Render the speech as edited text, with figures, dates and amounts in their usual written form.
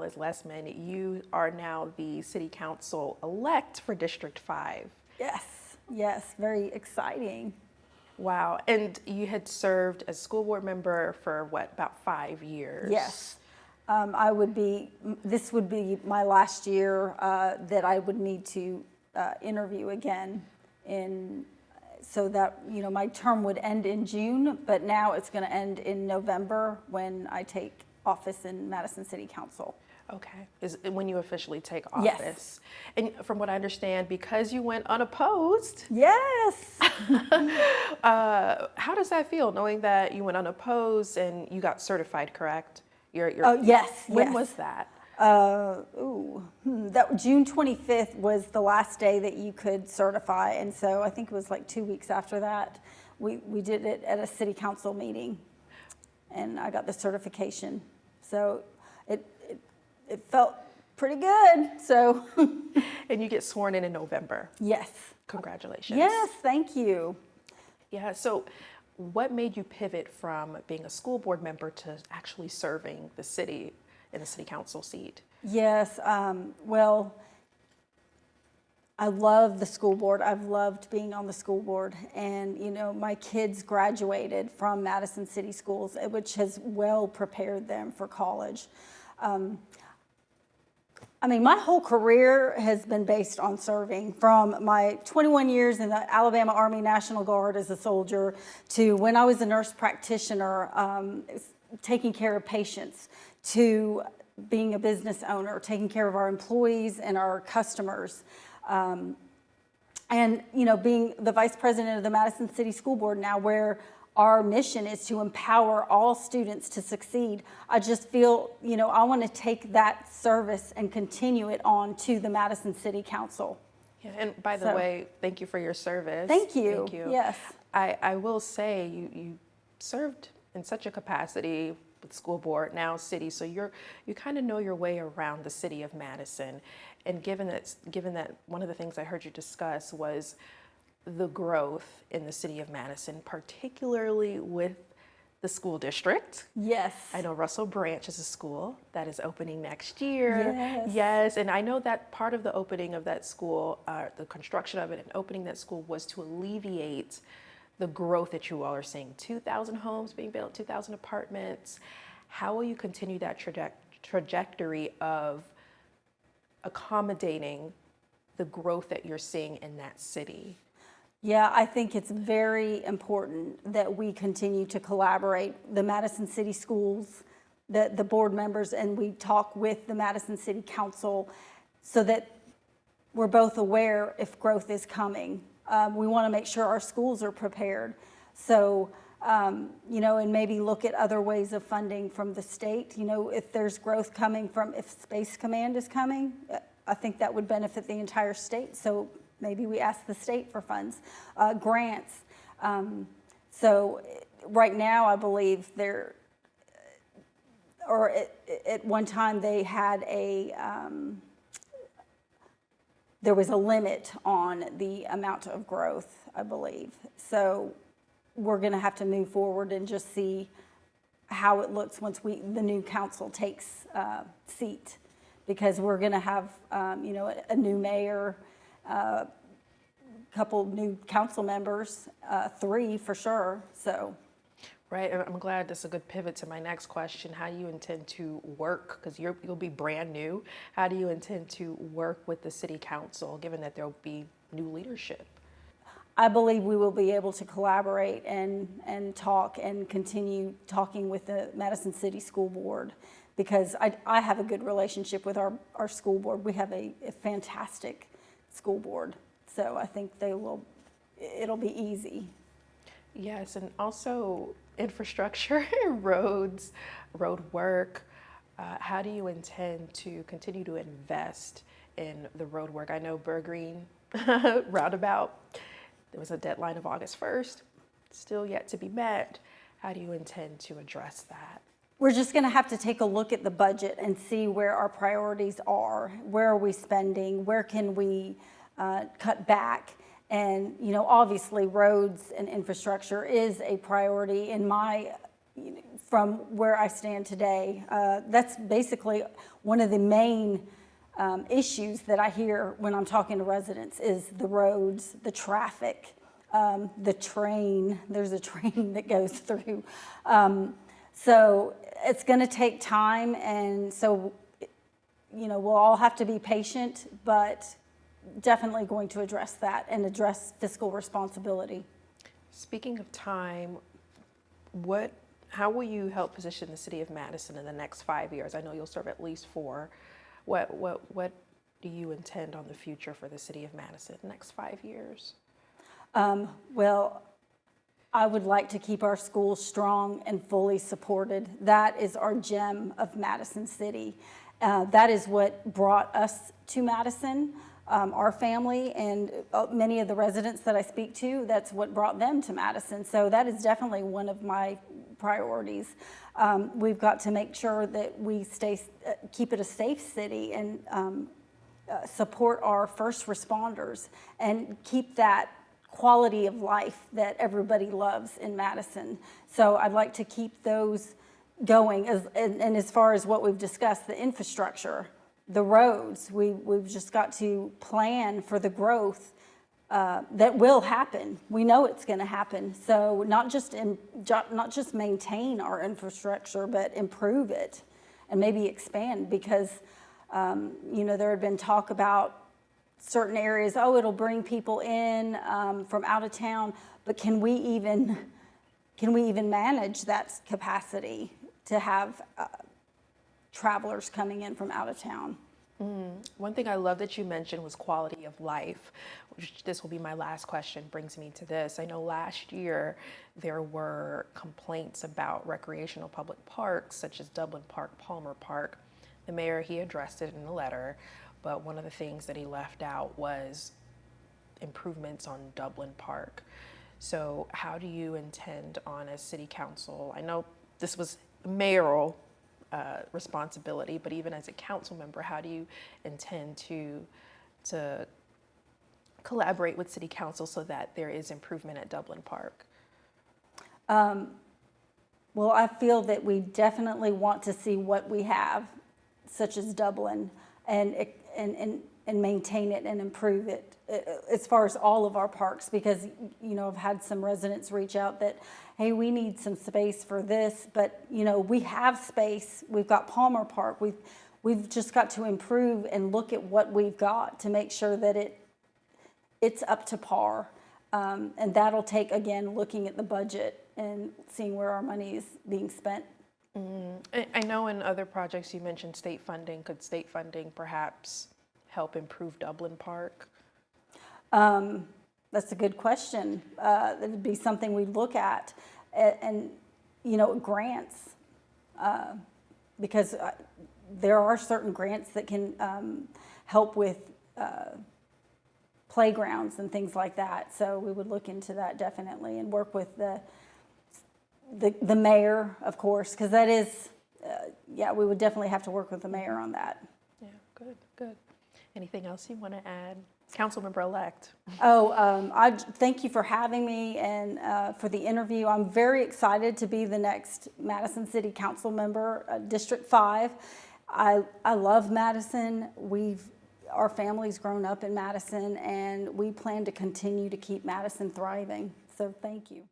Alice Lessman. You are now the City Council-elect for District 5. Yes, very exciting. Wow, and you had served as school board member for what, about 5 years? Yes. This would be my last year that I would need to interview again so that, my term would end in June, but now it's going to end in November when I take office in Madison City Council. Okay, is when you officially take office. Yes. And from what I understand, because you went unopposed. Yes. How does that feel, knowing that you went unopposed and you got certified, correct? Yes. When was that? That June 25th was the last day that you could certify, and so I think it was like 2 weeks after that. We did it at a city council meeting, and I got the certification. So it felt pretty good. So. And you get sworn in November. Yes. Congratulations. Yes, thank you. Yeah. So, what made you pivot from being a school board member to actually serving the city in the city council seat? Yes, well, I love the school board. I've loved being on the school board. And, my kids graduated from Madison City Schools, which has well prepared them for college. My whole career has been based on serving, from my 21 years in the Alabama Army National Guard as a soldier to when I was a nurse practitioner, taking care of patients, to being a business owner, taking care of our employees and our customers. And, being the vice president of the Madison City School Board now, where our mission is to empower all students to succeed. I just feel, I want to take that service and continue it on to the Madison City Council. Yeah, and by the way, thank you for your service. Thank you. Thank you. Yes. I will say you served in such a capacity with school board, now city, so you kind of know your way around the city of Madison. And given that one of the things I heard you discuss was the growth in the city of Madison, particularly with the school district. Yes. I know Russell Branch is a school that is opening next year. Yes. Yes, and I know that part of the opening of that school, the construction of it and opening that school was to alleviate the growth that you all are seeing. 2,000 homes being built, 2,000 apartments. How will you continue that trajectory of accommodating the growth that you're seeing in that city? Yeah, I think it's very important that we continue to collaborate, the Madison City Schools, the board members, and we talk with the Madison City Council so that we're both aware if growth is coming. We want to make sure our schools are prepared. So, and maybe look at other ways of funding from the state. If there's growth coming if Space Command is coming, I think that would benefit the entire state. So maybe we ask the state for funds, grants. So right now, I believe at one time they had there was a limit on the amount of growth, I believe. So we're going to have to move forward and just see how it looks once the new council takes seat, because we're going to have a new mayor, couple new council members, 3 for sure. So. Right, and I'm glad that's a good pivot to my next question. How do you intend to work, because you'll be brand new, how do you intend to work with the city council, given that there'll be new leadership? I believe we will be able to collaborate and talk and continue talking with the Madison City School Board, because I have a good relationship with our school board. We have a fantastic school board, so I think it'll be easy. Yes, and also infrastructure, roads, road work. How do you intend to continue to invest in the road work? I know Burr Green roundabout, there was a deadline of August 1st, still yet to be met. How do you intend to address that? We're just going to have to take a look at the budget and see where our priorities are. Where are we spending? Where can we cut back? And, obviously roads and infrastructure is a priority in my from where I stand today. That's basically one of the main issues that I hear when I'm talking to residents is the roads, the traffic, the train. There's a train that goes through. So it's going to take time, and so, you know, we'll all have to be patient, but definitely going to address that and address fiscal responsibility. Speaking of time, how will you help position the city of Madison in the next 5 years? I know you'll serve at least 4. What do you intend on the future for the city of Madison in the next 5 years? Well, I would like to keep our schools strong and fully supported. That is our gem of Madison City. That is what brought us to Madison, our family, and many of the residents that I speak to, that's what brought them to Madison. So that is definitely one of my priorities. We've got to make sure that we keep it a safe city and support our first responders and keep that quality of life that everybody loves in Madison. So I'd like to keep those going. And as far as what we've discussed, the infrastructure, the roads, we've just got to plan for the growth that will happen. We know it's going to happen. So not just maintain our infrastructure, but improve it and maybe expand, because you know, there had been talk about certain areas, it'll bring people in from out of town, but can we even manage that capacity to have travelers coming in from out of town? One thing I love that you mentioned was quality of life, which this will be my last question, brings me to this. I know last year there were complaints about recreational public parks such as Dublin Park, Palmer Park. The mayor, he addressed it in a letter, but one of the things that he left out was improvements on Dublin Park. So how do you intend on, as city council, I know this was mayoral responsibility, but even as a council member, how do you intend to collaborate with city council so that there is improvement at Dublin Park? Well, I feel that we definitely want to see what we have, such as Dublin, and maintain it and improve it as far as all of our parks, because, you know, I've had some residents reach out that, hey, we need some space for this, but, you know, we have space. We've got Palmer Park. We've just got to improve and look at what we've got to make sure that it's up to par. And that'll take, again, looking at the budget and seeing where our money is being spent. I know in other projects you mentioned state funding. Could state funding perhaps help improve Dublin Park? That's a good question. That would be something we'd look at. And you know, grants, because there are certain grants that can help with playgrounds and things like that. So we would look into that definitely and work with the mayor, of course, because that is, we would definitely have to work with the mayor on that. Yeah, good. Anything else you want to add? Councilmember-elect. I thank you for having me and for the interview. I'm very excited to be the next Madison City Council member, District 5. I love Madison. Our family's grown up in Madison, and we plan to continue to keep Madison thriving. So thank you.